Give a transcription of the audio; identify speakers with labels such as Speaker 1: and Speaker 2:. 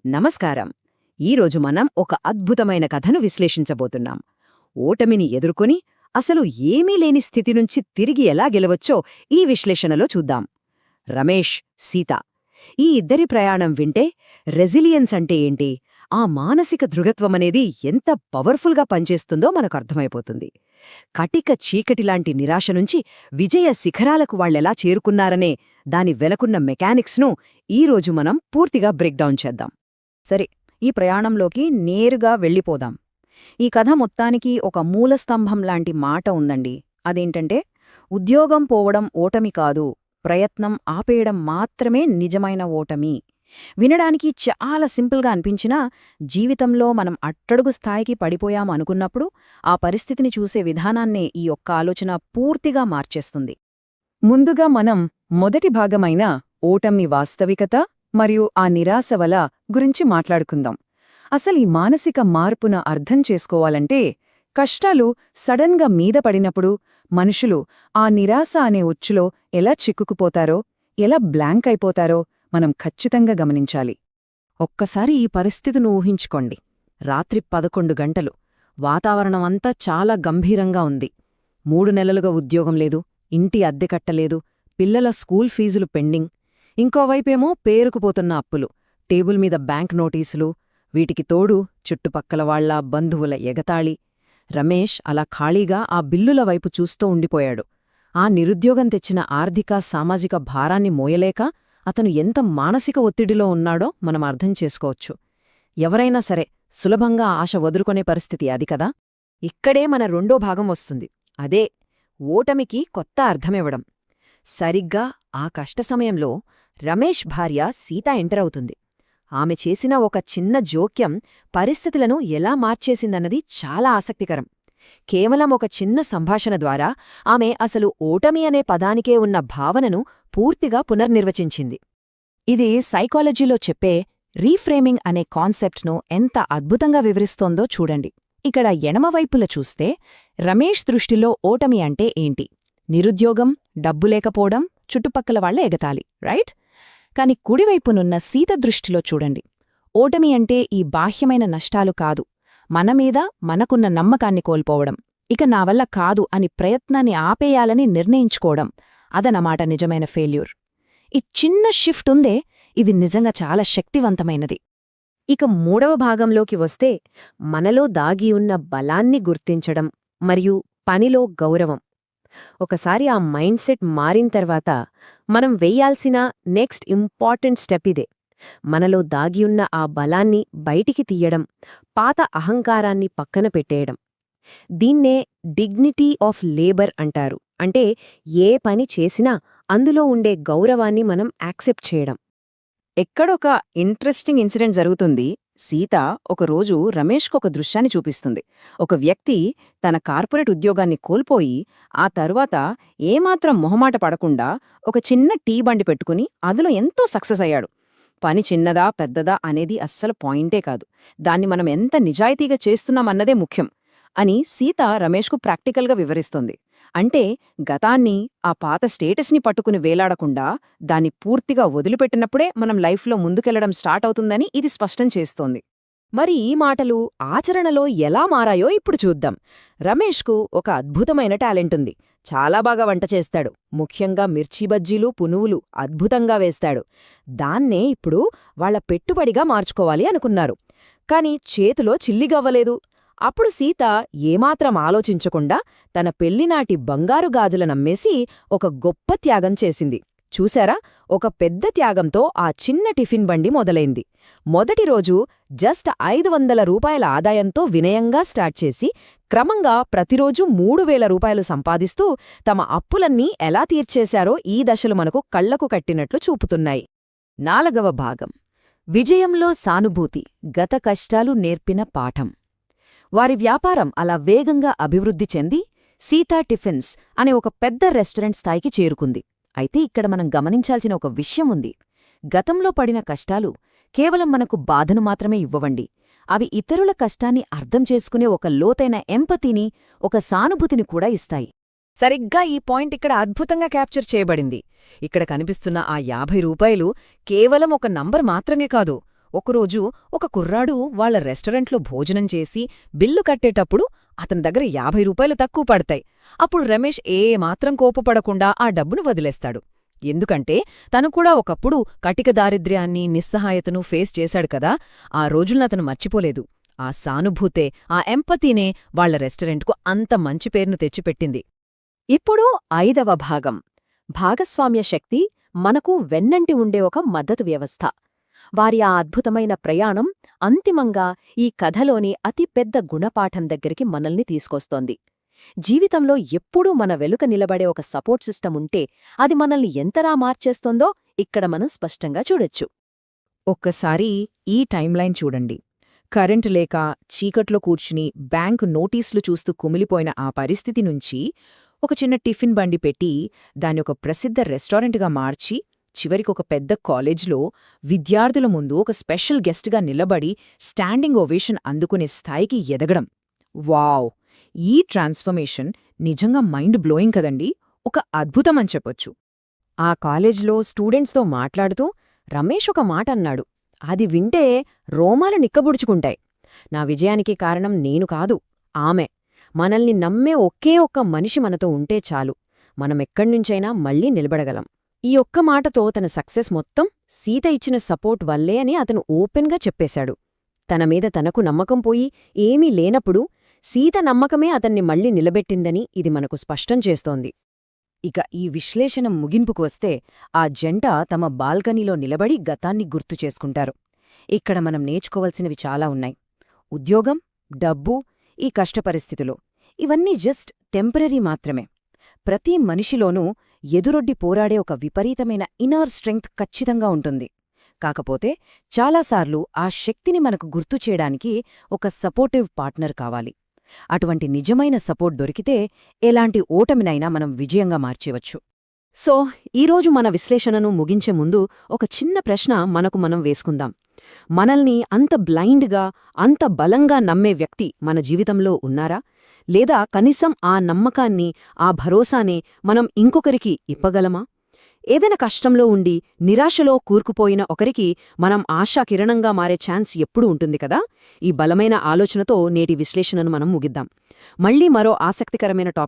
Speaker 1: నమస్కారం. ఈరోజు మనం ఒక అద్భుతమైన కథను విశ్లేషించబోతున్నాం. ఓటమిని ఎదుర్కొని అసలు ఏమీ లేని స్థితి నుంచి తిరిగి ఎలా గెలవచ్చో ఈ విశ్లేషణలో చూద్దాం. రమేష్, సీత ఈ ఇద్దరి ప్రయాణం వింటే రెసిలియన్స్ అంటే ఏంటి, ఆ మానసిక దృఢత్వమనేది ఎంత పవర్ఫుల్గా పనిచేస్తుందో మనకు అర్థమైపోతుంది. కటిక చీకటిలాంటి నిరాశ నుంచి విజయ శిఖరాలకు వాళ్లెలా చేరుకున్నారనే దాని వెనకున్న మెకానిక్స్ను ఈరోజు మనం పూర్తిగా బ్రేక్డౌన్ చేద్దాం.
Speaker 2: సరే, ఈ ప్రయాణంలోకి నేరుగా వెళ్ళిపోదాం. ఈ కథ మొత్తానికి ఒక మూలస్తంభం లాంటి మాట ఉందండి. అదేంటంటే, ఉద్యోగం పోవడం ఓటమి కాదు, ప్రయత్నం ఆపేయడం మాత్రమే నిజమైన ఓటమి. వినడానికి చాలా సింపుల్గా అనిపించినా, జీవితంలో మనం అట్టడుగు స్థాయికి పడిపోయాం అనుకున్నప్పుడు ఆ పరిస్థితిని చూసే విధానాన్నే ఈ ఒక్క ఆలోచన పూర్తిగా మార్చేస్తుంది.
Speaker 3: ముందుగా మనం మొదటి భాగమైన ఓటమి వాస్తవికత మరియు ఆ నిరాశవల గురించి మాట్లాడుకుందాం. అసలీ మానసిక మార్పున అర్థం చేసుకోవాలంటే, కష్టాలు సడన్గా మీద పడినప్పుడు మనుషులు ఆ నిరాశ అనే ఉచ్చులో ఎలా చిక్కుకుపోతారో, ఎలా బ్లాంక్ అయిపోతారో మనం ఖచ్చితంగా గమనించాలి.
Speaker 1: ఒక్కసారి ఈ పరిస్థితిని ఊహించుకోండి. రాత్రి 11 గంటలు, వాతావరణమంతా చాలా గంభీరంగా ఉంది. 3 నెలలుగా ఉద్యోగం లేదు, ఇంటి అద్దె కట్టలేదు, పిల్లల స్కూల్ ఫీజులు పెండింగ్, ఇంకోవైపేమో పేరుకుపోతున్న అప్పులు, టేబుల్ మీద బ్యాంక్ నోటీసులు, వీటికి తోడు చుట్టుపక్కల వాళ్ల బంధువుల ఎగతాళి. రమేష్ అలా ఖాళీగా ఆ బిల్లుల వైపు చూస్తూ ఉండిపోయాడు. ఆ నిరుద్యోగం తెచ్చిన ఆర్థిక సామాజిక భారాన్ని మోయలేక అతను ఎంత మానసిక ఒత్తిడిలో ఉన్నాడో మనం అర్థం చేసుకోవచ్చు. ఎవరైనా సరే సులభంగా ఆశ వదులుకొనే పరిస్థితి అది కదా. ఇక్కడే మన రెండో భాగం వస్తుంది. అదే ఓటమికి కొత్త అర్థమివ్వడం. సరిగ్గా ఆ కష్ట సమయంలో రమేష్ భార్య సీత ఎంటర్ అవుతుంది. ఆమె చేసిన ఒక చిన్న జోక్యం పరిస్థితులను ఎలా మార్చేసిందన్నది చాలా ఆసక్తికరం. కేవలం ఒక చిన్న సంభాషణ ద్వారా ఆమె అసలు ఓటమి అనే పదానికే ఉన్న భావనను పూర్తిగా పునర్నిర్వచించింది. ఇది సైకాలజీలో చెప్పే రీఫ్రేమింగ్ అనే కాన్సెప్ట్ను ఎంత అద్భుతంగా వివరిస్తోందో చూడండి. ఇక్కడ ఎడమవైపుల చూస్తే రమేష్ దృష్టిలో ఓటమి అంటే ఏంటి? నిరుద్యోగం, డబ్బు లేకపోవడం, చుట్టుపక్కల వాళ్ల ఎగతాళి, రైట్? కాని కుడివైపునున్న సీత దృష్టిలో చూడండి. ఓటమి అంటే ఈ బాహ్యమైన నష్టాలు కాదు, మనమీద మనకున్న నమ్మకాన్ని కోల్పోవడం, ఇక నా వల్ల కాదు అని ప్రయత్నాన్ని ఆపేయాలని నిర్ణయించుకోవడం, అదనమాట నిజమైన ఫెయిల్యూర్. ఈ చిన్న షిఫ్ట్ ఉందే, ఇది నిజంగా చాలా శక్తివంతమైనది. ఇక మూడవ భాగంలోకి వస్తే, మనలో దాగియున్న బలాన్ని గుర్తించడం మరియు పనిలో గౌరవం. ఒకసారి ఆ మైండ్ సెట్ మారిన తర్వాత మనం వెయ్యాల్సిన నెక్స్ట్ ఇంపార్టెంట్ స్టెప్ ఇదే. మనలో దాగియున్న ఆ బలాన్ని బయటికి తీయడం, పాత అహంకారాన్ని పక్కన పెట్టేయడం. దీన్నే డిగ్నిటీ ఆఫ్ లేబర్ అంటారు. అంటే ఏ పని చేసినా అందులో ఉండే గౌరవాన్ని మనం యాక్సెప్ట్ చేయడం. ఎక్కడొక ఇంట్రెస్టింగ్ ఇన్సిడెంట్ జరుగుతుంది. సీత ఒకరోజు రమేష్కొక దృశ్యాన్ని చూపిస్తుంది. ఒక వ్యక్తి తన కార్పొరేట్ ఉద్యోగాన్ని కోల్పోయి ఆ తరువాత ఏమాత్రం మొహమాట పడకుండా ఒక చిన్న టీ బండి పెట్టుకుని అందులో ఎంతో సక్సెస్ అయ్యాడు. పని చిన్నదా పెద్దదా అనేది అస్సలు పాయింటే కాదు, దాన్ని మనం ఎంత నిజాయితీగా చేస్తున్నామన్నదే ముఖ్యం అని సీత రమేష్కు ప్రాక్టికల్గా వివరిస్తోంది. అంటే గతాన్ని, ఆ పాత స్టేటస్ని పట్టుకుని వేలాడకుండా దాన్ని పూర్తిగా వదిలిపెట్టినప్పుడే మనం లైఫ్లో ముందుకెళ్లడం స్టార్ట్ అవుతుందని ఇది స్పష్టం చేస్తోంది. మరి ఈ మాటలు ఆచరణలో ఎలా మారాయో ఇప్పుడు చూద్దాం. రమేష్కు ఒక అద్భుతమైన టాలెంటుంది. చాలా బాగా వంట చేస్తాడు. ముఖ్యంగా మిర్చి బజ్జీలు, పునువులు అద్భుతంగా వేస్తాడు. దాన్నే ఇప్పుడు వాళ్ల పెట్టుబడిగా మార్చుకోవాలి అనుకున్నారు. కాని చేతిలో చిల్లిగవ్వలేదు. అప్పుడు సీత ఏమాత్రం ఆలోచించకుండా తన పెళ్లినాటి బంగారు గాజులనమ్మేసి ఒక గొప్ప త్యాగం చేసింది. చూశారా, ఒక పెద్ద త్యాగంతో ఆ చిన్న టిఫిన్ బండి మొదలైంది. మొదటి రోజు జస్ట్ 500 రూపాయల ఆదాయంతో వినయంగా స్టార్ట్ చేసి క్రమంగా ప్రతిరోజూ 3000 రూపాయలు సంపాదిస్తూ తమ అప్పులన్నీ ఎలా తీర్చేశారో ఈ దశలు మనకు కళ్లకు కట్టినట్లు చూపుతున్నాయి. 4వ భాగం, విజయంలో సానుభూతి, గత కష్టాలు నేర్పిన పాఠం. వారి వ్యాపారం అలా వేగంగా అభివృద్ధి చెంది సీతా టిఫిన్స్ అనే ఒక పెద్ద రెస్టారెంట్ స్థాయికి చేరుకుంది. అయితే ఇక్కడ మనం గమనించాల్సిన ఒక విషయం ఉంది. గతంలో పడిన కష్టాలు కేవలం మనకు బాధను మాత్రమే ఇవ్వవండి, అవి ఇతరుల కష్టాన్ని అర్థం చేసుకునే ఒక లోతైన ఎంపతిని, ఒక సానుభూతిని కూడా ఇస్తాయి. సరిగ్గా ఈ పాయింట్ ఇక్కడ అద్భుతంగా క్యాప్చర్ చేయబడింది. ఇక్కడ కనిపిస్తున్న ఆ 50 రూపాయలు కేవలం ఒక నంబర్ మాత్రమే కాదు,
Speaker 2: ఒకరోజు ఒక కుర్రాడు వాళ్ళ రెస్టారెంట్లో భోజనం చేసి బిల్లు కట్టేటప్పుడు అతని దగ్గర 50 రూపాయలు తక్కువ పడతాయి. అప్పుడు రమేష్ ఏమాత్రం కోపపడకుండా ఆ డబ్బును వదిలేస్తాడు. ఎందుకంటే తను కూడా ఒకప్పుడు కటిక దారిద్ర్యాన్ని, నిస్సహాయతను ఫేస్ చేశాడు కదా. ఆ రోజులనతను మర్చిపోలేదు. ఆ సానుభూతే, ఆ ఎంపతీనే వాళ్ల రెస్టారెంట్కు అంత మంచి పేరును తెచ్చిపెట్టింది.
Speaker 1: ఇప్పుడు 5వ భాగం, భాగస్వామ్య శక్తి మనకు వెన్నంటి ఉండే ఒక మద్దతు వ్యవస్థ. వారి ఆ అద్భుతమైన ప్రయాణం అంతిమంగా ఈ కథలోని అతిపెద్ద గుణపాఠం దగ్గరికి మనల్ని తీసుకొస్తోంది. జీవితంలో ఎప్పుడూ మన వెలుక నిలబడే ఒక సపోర్ట్ సిస్టమ్ ఉంటే అది మనల్ని ఎంతలా మార్చేస్తోందో ఇక్కడ మనం స్పష్టంగా చూడొచ్చు.
Speaker 2: ఒక్కసారి ఈ టైంలైన్ చూడండి. కరెంటు లేక చీకట్లో కూర్చుని బ్యాంకు నోటీసులు చూస్తూ కుమిలిపోయిన ఆ పరిస్థితి నుంచి ఒక చిన్న టిఫిన్ బండి పెట్టి దాన్ని ఒక ప్రసిద్ధ రెస్టారెంట్గా మార్చి చివరికొక పెద్ద కాలేజ్లో విద్యార్థుల ముందు ఒక స్పెషల్ గెస్ట్గా నిలబడి స్టాండింగ్ ఓవేషన్ అందుకునే స్థాయికి ఎదగడం. వావ్! ఈ ట్రాన్స్ఫర్మేషన్ నిజంగా మైండ్ బ్లోయింగ్ కదండి. ఒక అద్భుతమని చెప్పొచ్చు.
Speaker 1: ఆ కాలేజ్లో స్టూడెంట్స్తో మాట్లాడుతూ రమేష్ ఒక మాట అన్నాడు. అది వింటే రోమాలు నిక్కబుడుచుకుంటాయి. నా విజయానికి కారణం నేను కాదు, ఆమె. మనల్ని నమ్మే ఒకే ఒక్క మనిషి మనతో ఉంటే చాలు, మనమెక్కడ్నుంచైనా మళ్ళీ నిలబడగలం. ఈ ఒక్క మాటతో తన సక్సెస్ మొత్తం సీత ఇచ్చిన సపోర్ట్ వల్లే అని అతను ఓపెన్గా చెప్పేశాడు. తన మీద తనకు నమ్మకం పోయి ఏమీ లేనప్పుడు సీత నమ్మకమే అతన్ని మళ్ళీ నిలబెట్టిందని ఇది మనకు స్పష్టం చేస్తోంది. ఇక ఈ విశ్లేషణ ముగింపుకు వస్తే ఆ జంట తమ బాల్కనీలో నిలబడి గతాన్ని గుర్తు చేసుకుంటారు. ఇక్కడ మనం నేర్చుకోవలసినవి చాలా ఉన్నాయి. ఉద్యోగం, డబ్బు, ఈ కష్టపరిస్థితులు ఇవన్నీ జస్ట్ టెంపరరీ మాత్రమే. ప్రతి మనిషిలోనూ ఎదురొడ్డి పోరాడే ఒక విపరీతమైన ఇన్నర్ స్ట్రెంగ్త్ ఖచ్చితంగా ఉంటుంది. కాకపోతే చాలాసార్లు ఆ శక్తిని మనకు గుర్తు చేయడానికి ఒక సపోర్టివ్ పార్ట్నర్ కావాలి. అటువంటి నిజమైన సపోర్ట్ దొరికితే ఎలాంటి ఓటమినైనా మనం విజయంగా మార్చేవచ్చు. సో ఈరోజు మన విశ్లేషణను ముగించే ముందు ఒక చిన్న ప్రశ్న మనకు మనం వేసుకుందాం. మనల్ని అంత బ్లైండ్గా, అంత బలంగా నమ్మే వ్యక్తి మన జీవితంలో ఉన్నారా? లేదా కనీసం ఆ నమ్మకాన్ని, ఆ భరోసానే మనం ఇంకొకరికి ఇప్పగలమా? ఏదైనా కష్టంలో ఉండి నిరాశలో కూరుకుపోయిన ఒకరికి మనం ఆశాకిరణంగా మారే ఛాన్స్ ఎప్పుడూ ఉంటుంది కదా. ఈ బలమైన ఆలోచనతో నేటి విశ్లేషణను మనం ముగిద్దాం. మళ్ళీ మరో ఆసక్తికరమైన టాపిక్